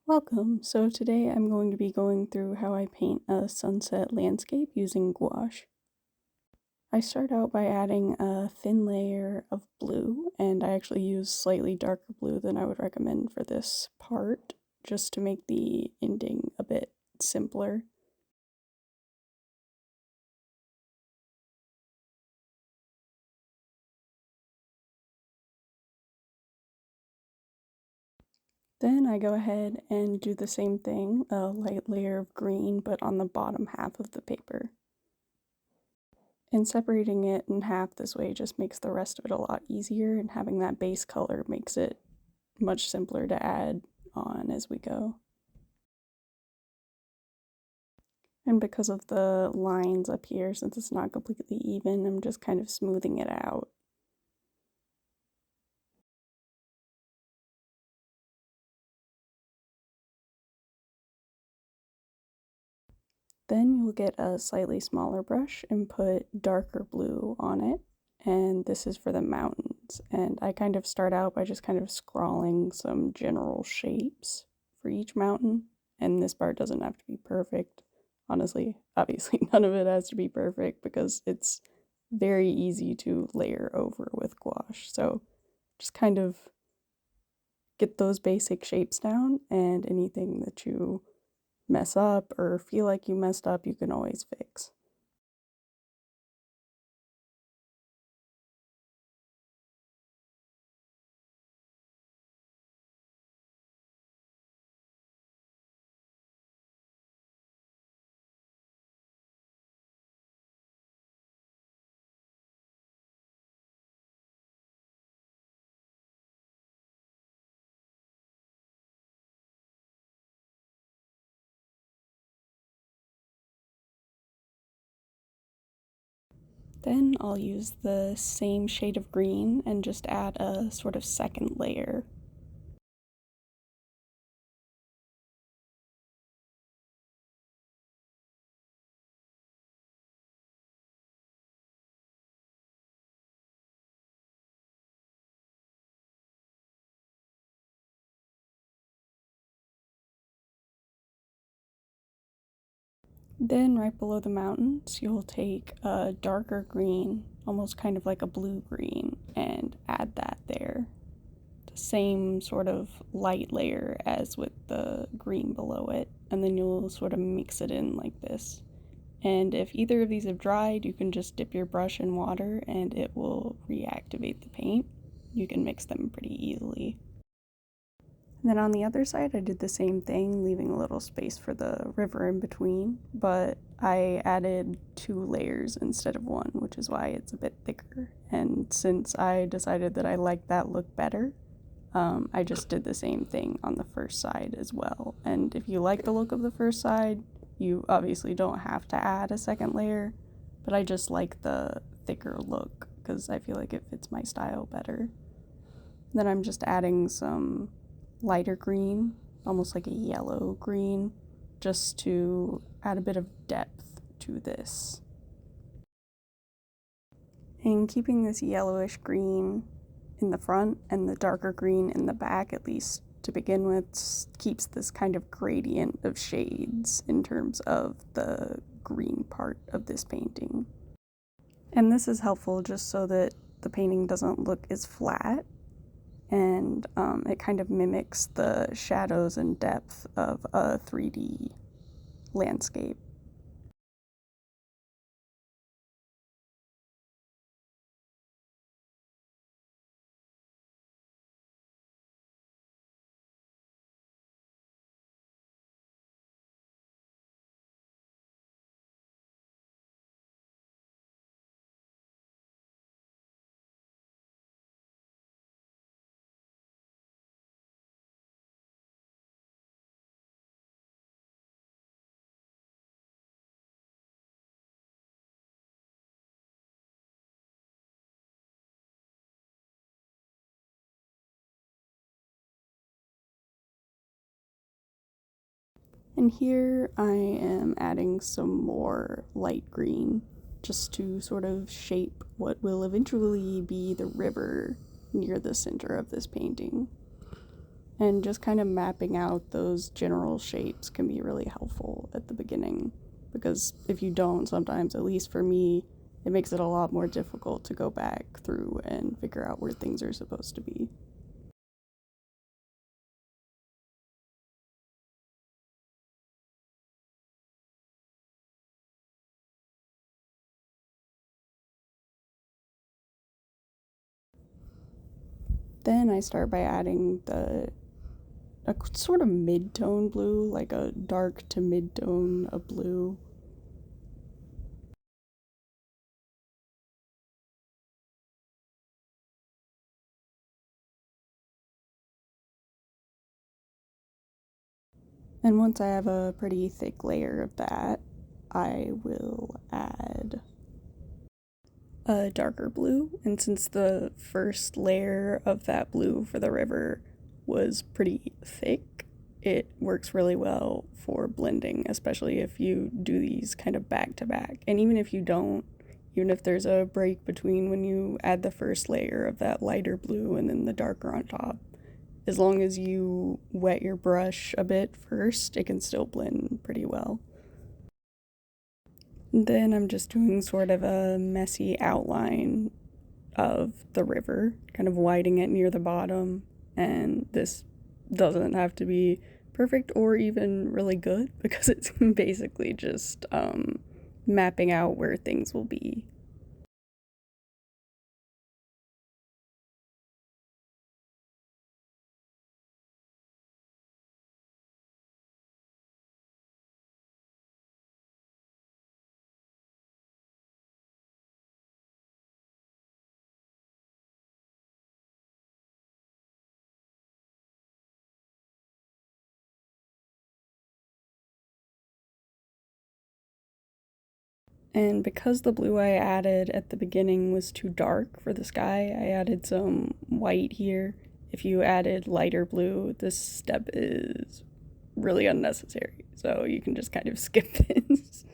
Welcome! So today I'm going to be going through how I paint a sunset landscape using gouache. I start out by adding a thin layer of blue, and I actually use slightly darker blue than I would recommend for this part, just to make the ending a bit simpler. Then I go ahead and do the same thing, a light layer of green, but on the bottom half of the paper. And separating it in half this way just makes the rest of it a lot easier, and having that base color makes it much simpler to add on as we go. And because of the lines up here, since it's not completely even, I'm just kind of smoothing it out. Then you'll get a slightly smaller brush and put darker blue on it, and this is for the mountains. And I kind of start out by just kind of scrawling some general shapes for each mountain, and this part doesn't have to be perfect. Honestly, obviously none of it has to be perfect because it's very easy to layer over with gouache. So just kind of get those basic shapes down, and anything that you mess up or feel like you messed up, you can always fix. Then I'll use the same shade of green and just add a sort of second layer. Then right below the mountains, you'll take a darker green, almost kind of like a blue green, and add that there. The same sort of light layer as with the green below it, and then you'll sort of mix it in like this. And if either of these have dried, you can just dip your brush in water and it will reactivate the paint. You can mix them pretty easily. And then on the other side, I did the same thing, leaving a little space for the river in between, but I added 2 layers instead of 1, which is why it's a bit thicker. And since I decided that I liked that look better, I just did the same thing on the first side as well. And if you like the look of the first side, you obviously don't have to add a second layer, but I just like the thicker look because I feel like it fits my style better. Then I'm just adding some lighter green, almost like a yellow green, just to add a bit of depth to this. And keeping this yellowish green in the front and the darker green in the back, at least to begin with, keeps this kind of gradient of shades in terms of the green part of this painting. And this is helpful just so that the painting doesn't look as flat, and it kind of mimics the shadows and depth of a 3D landscape. And here I am adding some more light green just to sort of shape what will eventually be the river near the center of this painting. And just kind of mapping out those general shapes can be really helpful at the beginning, because if you don't, sometimes, at least for me, it makes it a lot more difficult to go back through and figure out where things are supposed to be. Then I start by adding a sort of mid-tone blue, like a dark to mid-tone of blue. And once I have a pretty thick layer of that, I will add a darker blue. And since the first layer of that blue for the river was pretty thick, it works really well for blending, especially if you do these kind of back to back. And even if you don't, even if there's a break between when you add the first layer of that lighter blue and then the darker on top, as long as you wet your brush a bit first, it can still blend pretty well. Then I'm just doing sort of a messy outline of the river, kind of widening it near the bottom. And this doesn't have to be perfect or even really good because it's basically just mapping out where things will be. And because the blue I added at the beginning was too dark for the sky, I added some white here. If you added lighter blue, this step is really unnecessary, so you can just kind of skip this.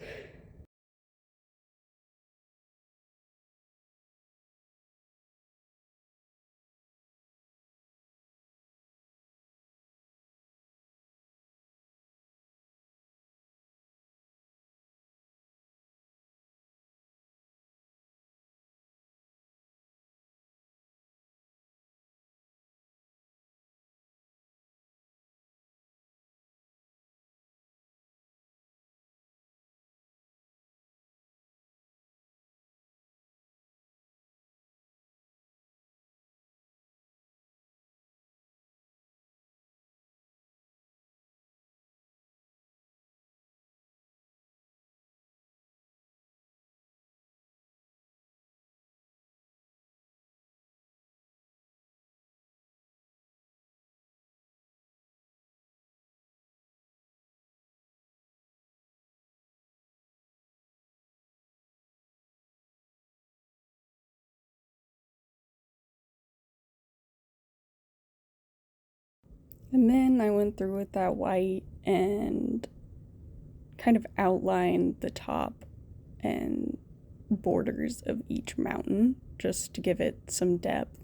And then I went through with that white and kind of outlined the top and borders of each mountain just to give it some depth.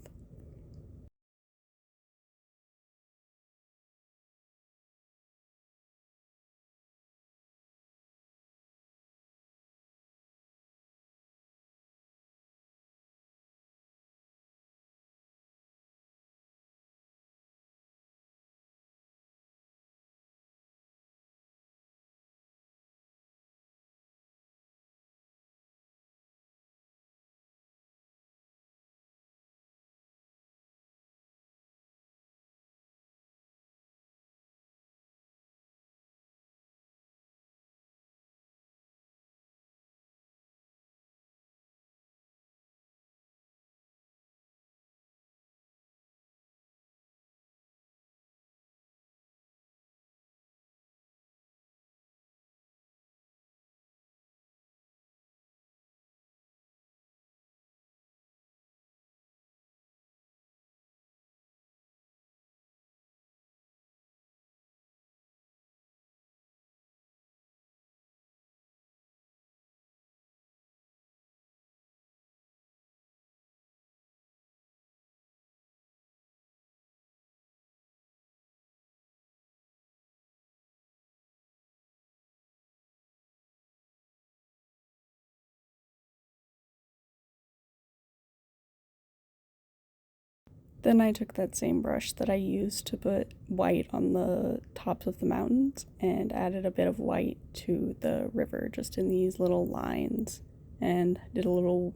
Then I took that same brush that I used to put white on the tops of the mountains and added a bit of white to the river just in these little lines and did a little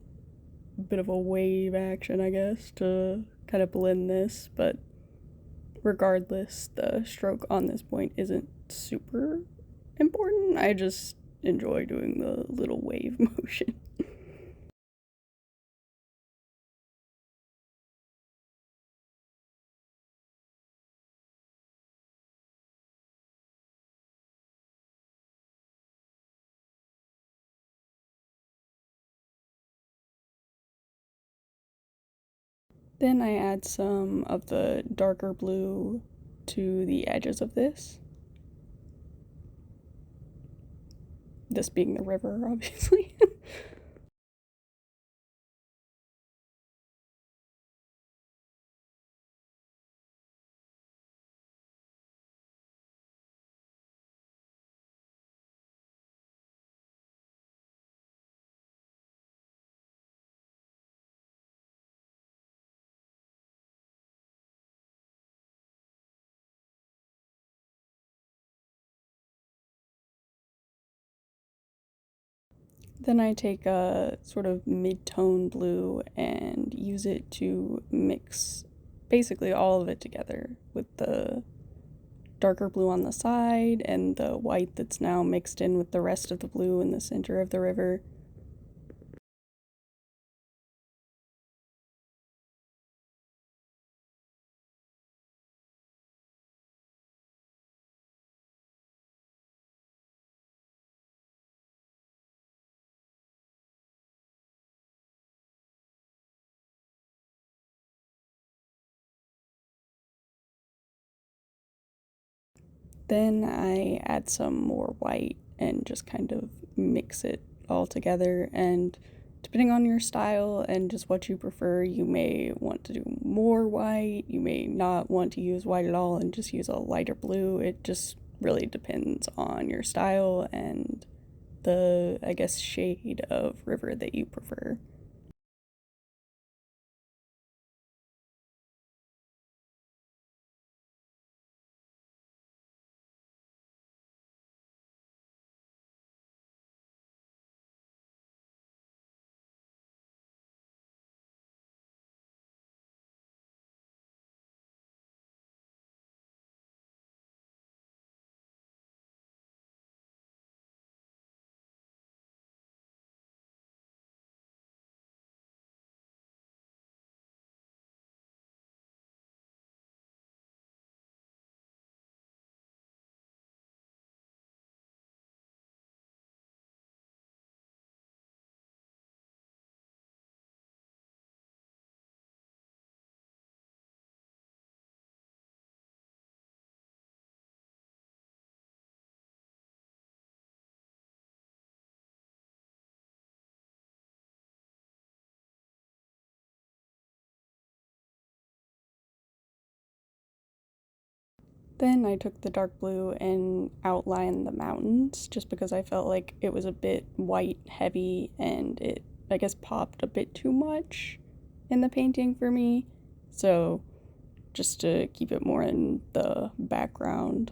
bit of a wave action, I guess, to kind of blend this, but regardless, the stroke on this point isn't super important. I just enjoy doing the little wave motion. Then I add some of the darker blue to the edges of this. This being the river, obviously. Then I take a sort of mid-tone blue and use it to mix basically all of it together with the darker blue on the side and the white that's now mixed in with the rest of the blue in the center of the river. Then I add some more white and just kind of mix it all together. And depending on your style and just what you prefer, you may want to do more white, you may not want to use white at all and just use a lighter blue. It just really depends on your style and the, I guess, shade of river that you prefer. Then I took the dark blue and outlined the mountains just because I felt like it was a bit white heavy and it, I guess, popped a bit too much in the painting for me. So, just to keep it more in the background,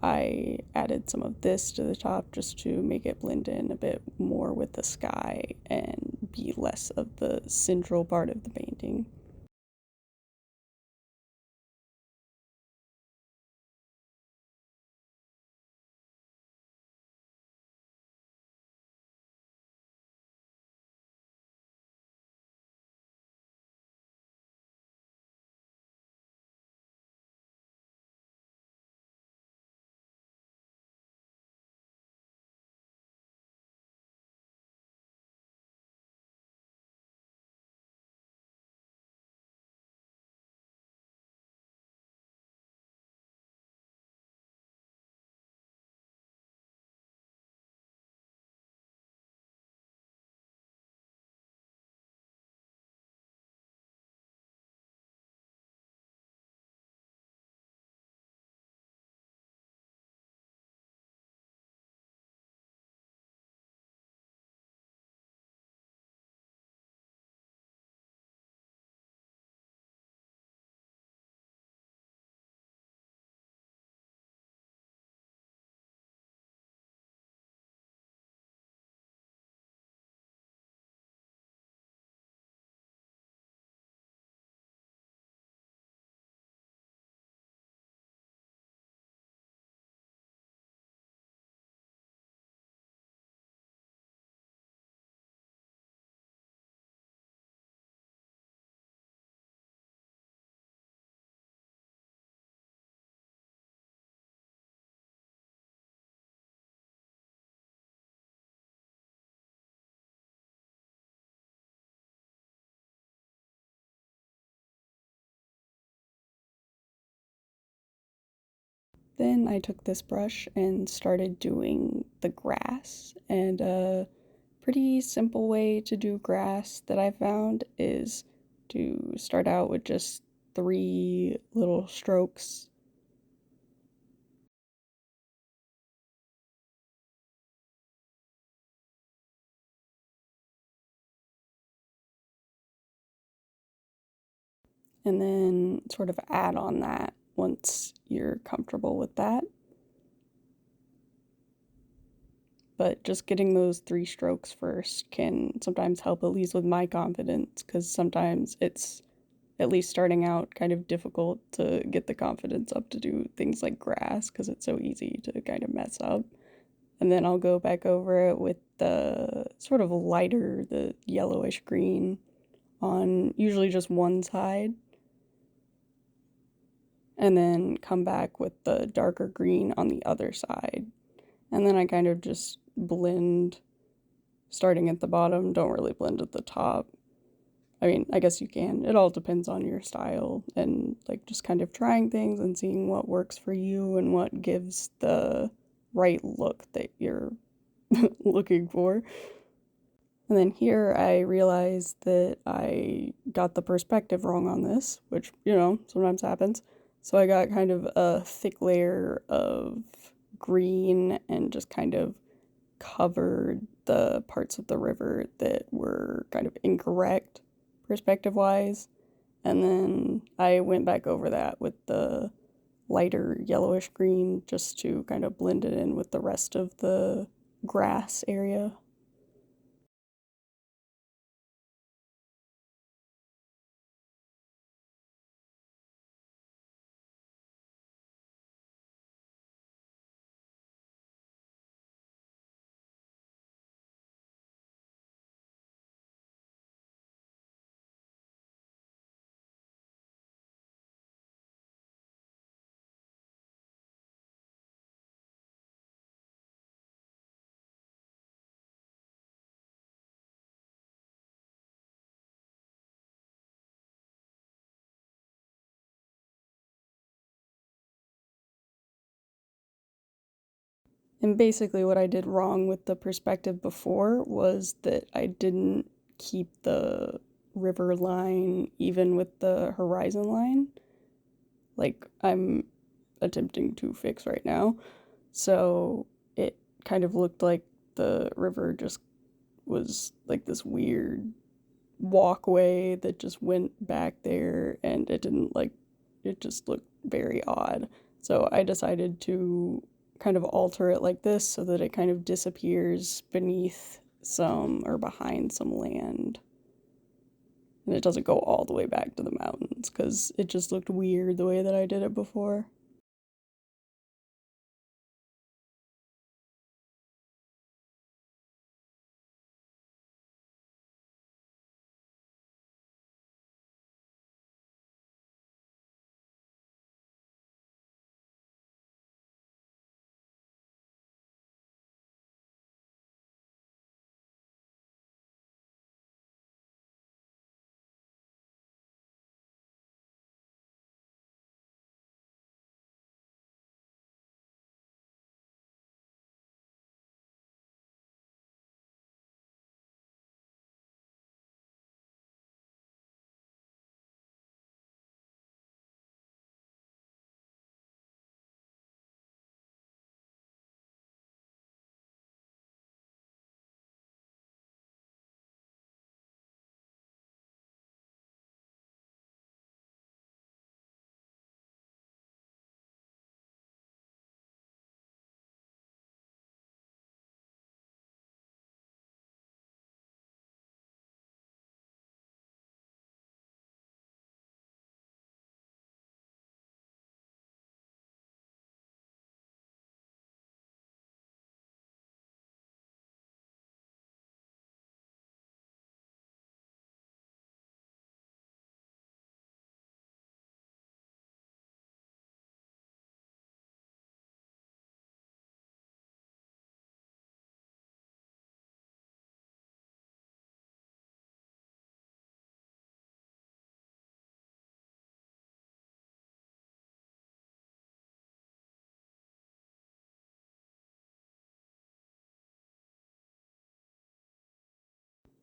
I added some of this to the top just to make it blend in a bit more with the sky and be less of the central part of the painting. Then I took this brush and started doing the grass. And a pretty simple way to do grass that I found is to start out with just 3 little strokes. And then sort of add on that once you're comfortable with that. But just getting those 3 strokes first can sometimes help, at least with my confidence, because sometimes it's, at least starting out, kind of difficult to get the confidence up to do things like grass because it's so easy to kind of mess up. And then I'll go back over it with the sort of lighter, the yellowish green on usually just one side, and then come back with the darker green on the other side. And then I kind of just blend starting at the bottom, don't really blend at the top. I mean, I guess you can. It all depends on your style and like just kind of trying things and seeing what works for you and what gives the right look that you're looking for. And then here I realized that I got the perspective wrong on this, which, sometimes happens. So I got kind of a thick layer of green and just kind of covered the parts of the river that were kind of incorrect perspective wise. And then I went back over that with the lighter yellowish green just to kind of blend it in with the rest of the grass area. And basically, what I did wrong with the perspective before was that I didn't keep the river line even with the horizon line, like I'm attempting to fix right now. So it kind of looked like the river just was like this weird walkway that just went back there, and it just looked very odd. So I decided to kind of alter it like this so that it kind of disappears beneath some or behind some land. And it doesn't go all the way back to the mountains because it just looked weird the way that I did it before.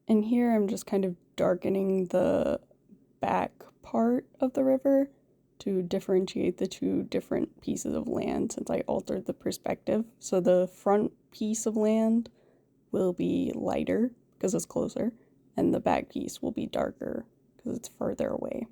And here I'm just kind of darkening the back part of the river to differentiate the two different pieces of land since I altered the perspective. So the front piece of land will be lighter because it's closer, and the back piece will be darker because it's further away.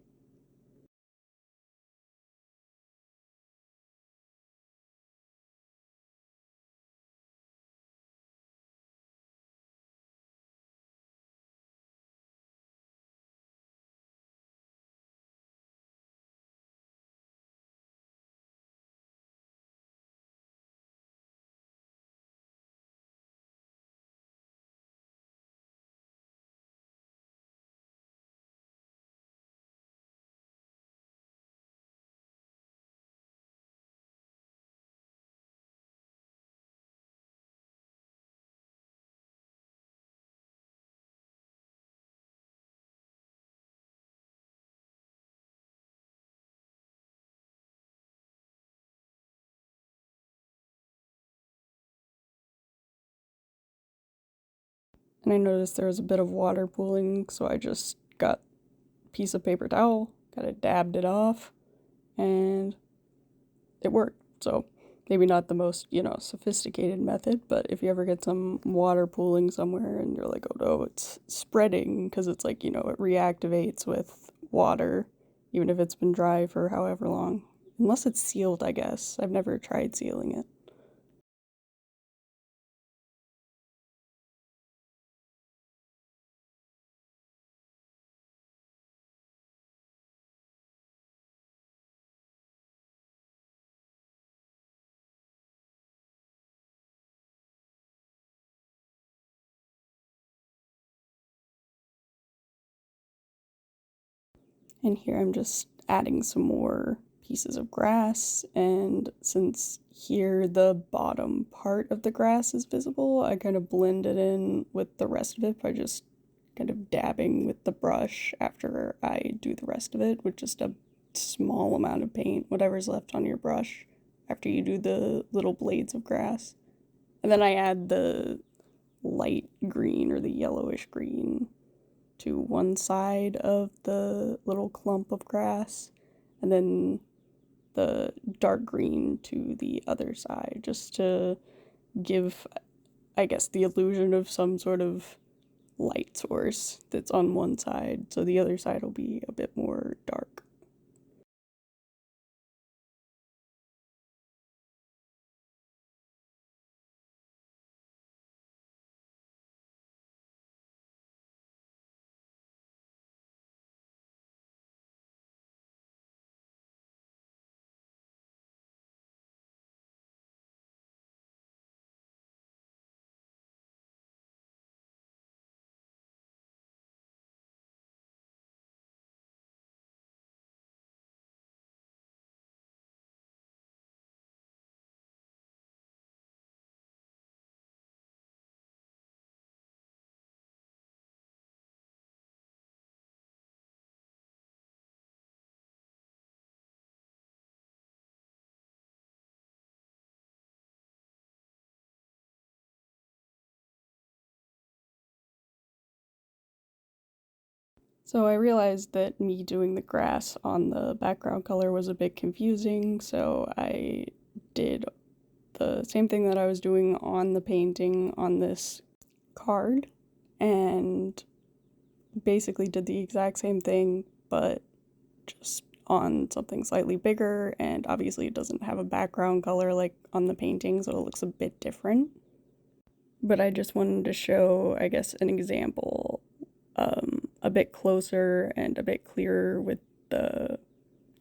And I noticed there was a bit of water pooling, so I just got a piece of paper towel, kind of dabbed it off, and it worked. So maybe not the most, sophisticated method, but if you ever get some water pooling somewhere and you're like, oh no, it's spreading because it's like, it reactivates with water, even if it's been dry for however long. Unless it's sealed, I guess. I've never tried sealing it. And here I'm just adding some more pieces of grass. And since here the bottom part of the grass is visible, I kind of blend it in with the rest of it by just kind of dabbing with the brush after I do the rest of it with just a small amount of paint, whatever's left on your brush after you do the little blades of grass. And then I add the light green or the yellowish green to one side of the little clump of grass, and then the dark green to the other side, just to give, I guess, the illusion of some sort of light source that's on one side, so the other side will be a bit more dark. So I realized that me doing the grass on the background color was a bit confusing, so I did the same thing that I was doing on the painting on this card and basically did the exact same thing, but just on something slightly bigger, and obviously it doesn't have a background color like on the painting, so it looks a bit different. But I just wanted to show, I guess, an example a bit closer and a bit clearer with the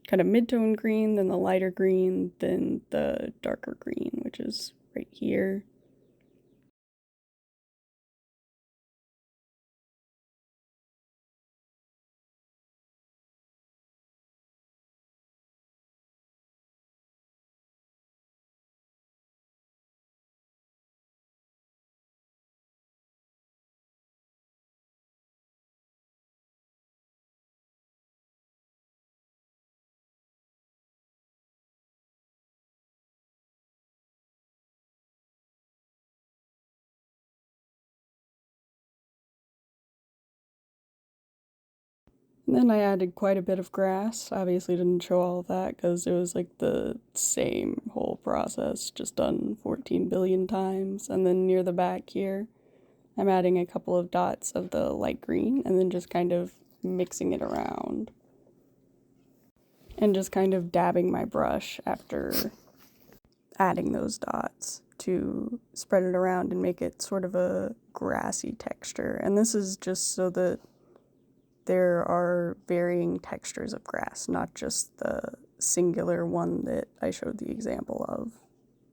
kind of mid-tone green, then the lighter green, then the darker green, which is right here. And then I added quite a bit of grass. Obviously didn't show all of that because it was like the same whole process, just done 14 billion times. And then near the back here, I'm adding a couple of dots of the light green and then just kind of mixing it around. And just kind of dabbing my brush after adding those dots to spread it around and make it sort of a grassy texture. And this is just so that there are varying textures of grass, not just the singular one that I showed the example of,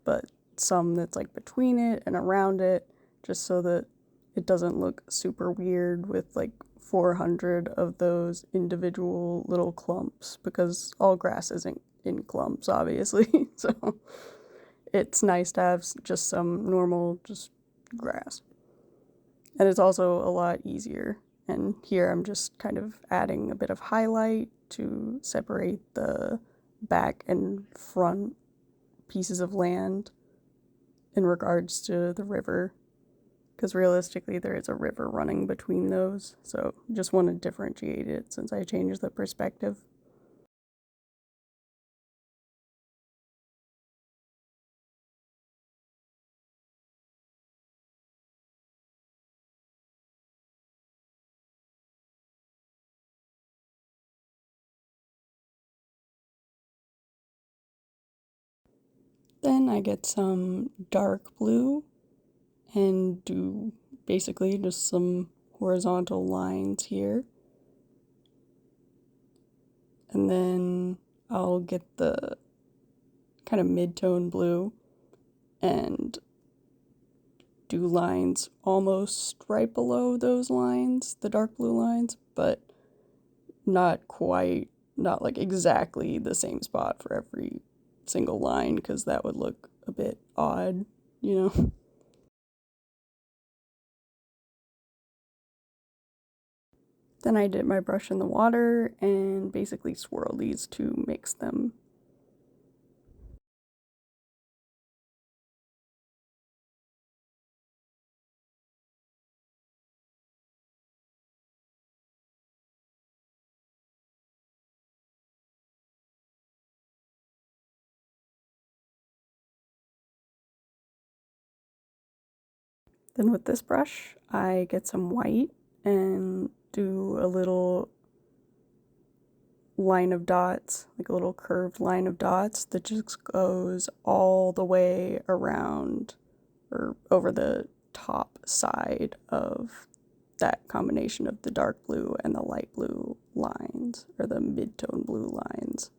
but some that's like between it and around it, just so that it doesn't look super weird with like 400 of those individual little clumps, because all grass isn't in clumps, obviously. So it's nice to have just some normal, just grass. And it's also a lot easier. And here I'm just kind of adding a bit of highlight to separate the back and front pieces of land in regards to the river, because realistically there is a river running between those, so just want to differentiate it since I changed the perspective. Then I get some dark blue and do basically just some horizontal lines here. And then I'll get the kind of mid-tone blue and do lines almost right below those lines, the dark blue lines, but not quite, not like exactly the same spot for every single line, because that would look a bit odd, you know? Then I dip my brush in the water and basically swirl these to mix them. Then with this brush, I get some white and do a little line of dots, like a little curved line of dots that just goes all the way around or over the top side of that combination of the dark blue and the light blue lines, or the mid-tone blue lines.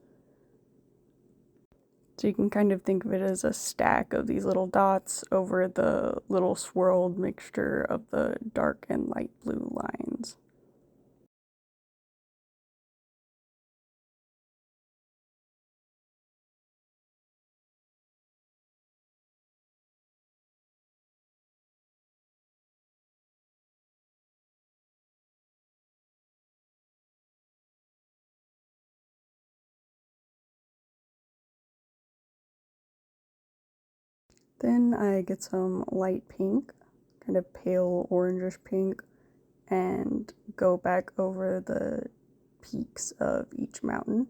So you can kind of think of it as a stack of these little dots over the little swirled mixture of the dark and light blue lines. Then I get some light pink, kind of pale orangish pink, and go back over the peaks of each mountain.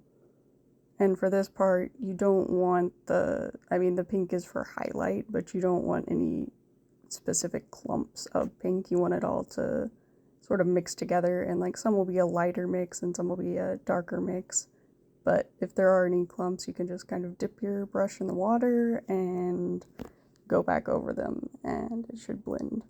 And for this part, you don't want the pink is for highlight, but you don't want any specific clumps of pink. You want it all to sort of mix together, and like some will be a lighter mix and some will be a darker mix. But if there are any clumps, you can just kind of dip your brush in the water and go back over them, and it should blend.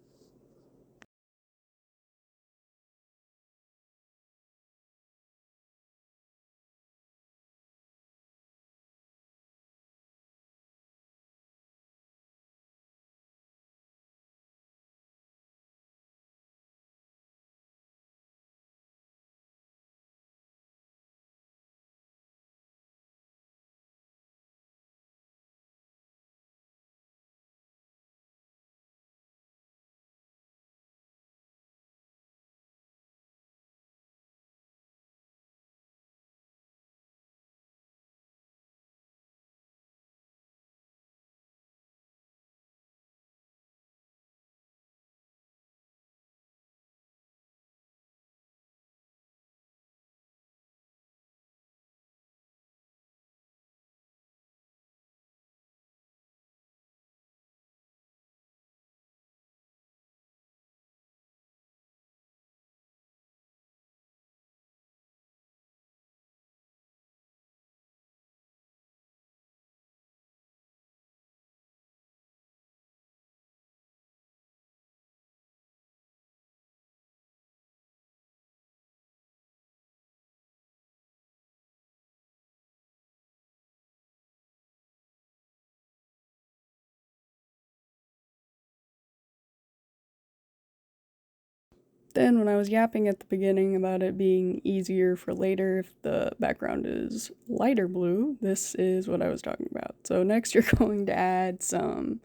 Then when I was yapping at the beginning about it being easier for later if the background is lighter blue, this is what I was talking about. So next you're going to add some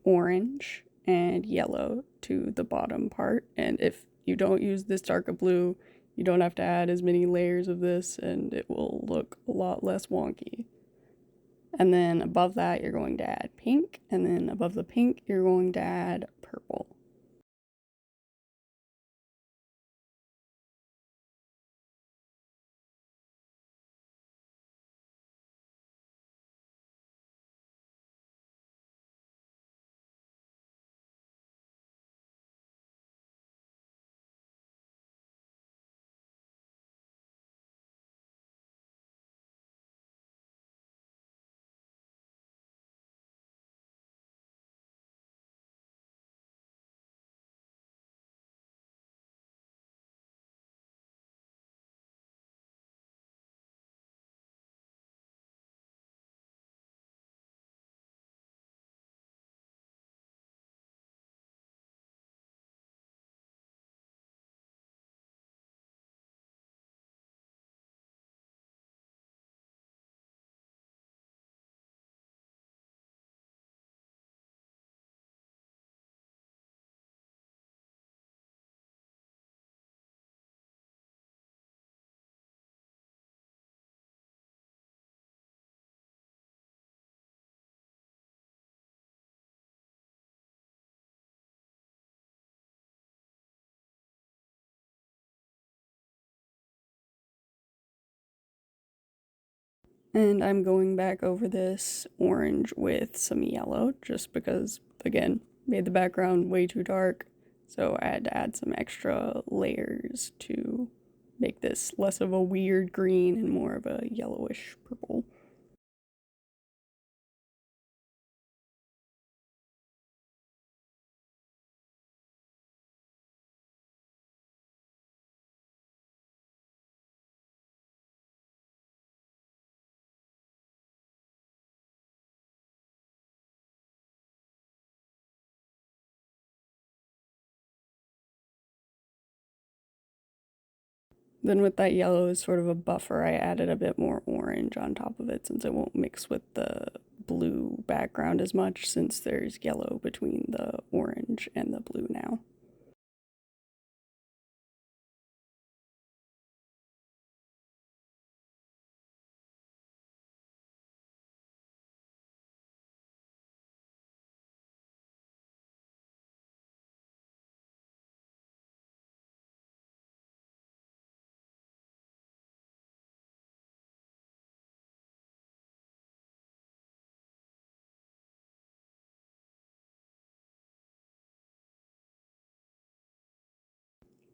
orange and yellow to the bottom part. And if you don't use this darker blue, you don't have to add as many layers of this and it will look a lot less wonky. And then above that, you're going to add pink. And then above the pink, you're going to add purple. And I'm going back over this orange with some yellow just because, again, made the background way too dark. So I had to add some extra layers to make this less of a weird green and more of a yellowish purple. Then with that yellow as sort of a buffer, I added a bit more orange on top of it since it won't mix with the blue background as much since there's yellow between the orange and the blue now.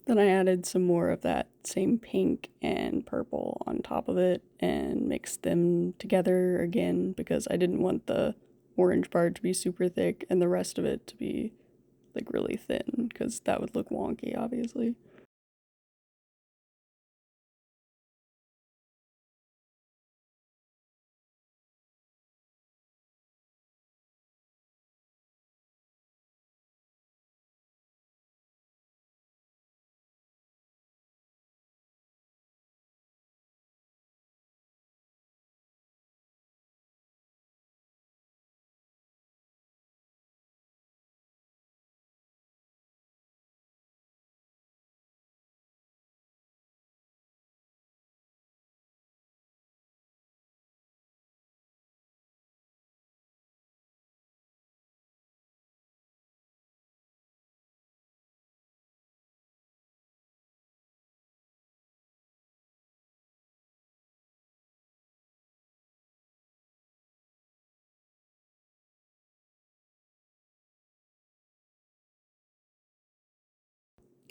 Then I added some more of that same pink and purple on top of it and mixed them together again because I didn't want the orange part to be super thick and the rest of it to be like really thin because that would look wonky, obviously.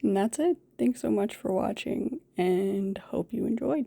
And that's it. Thanks so much for watching and hope you enjoyed.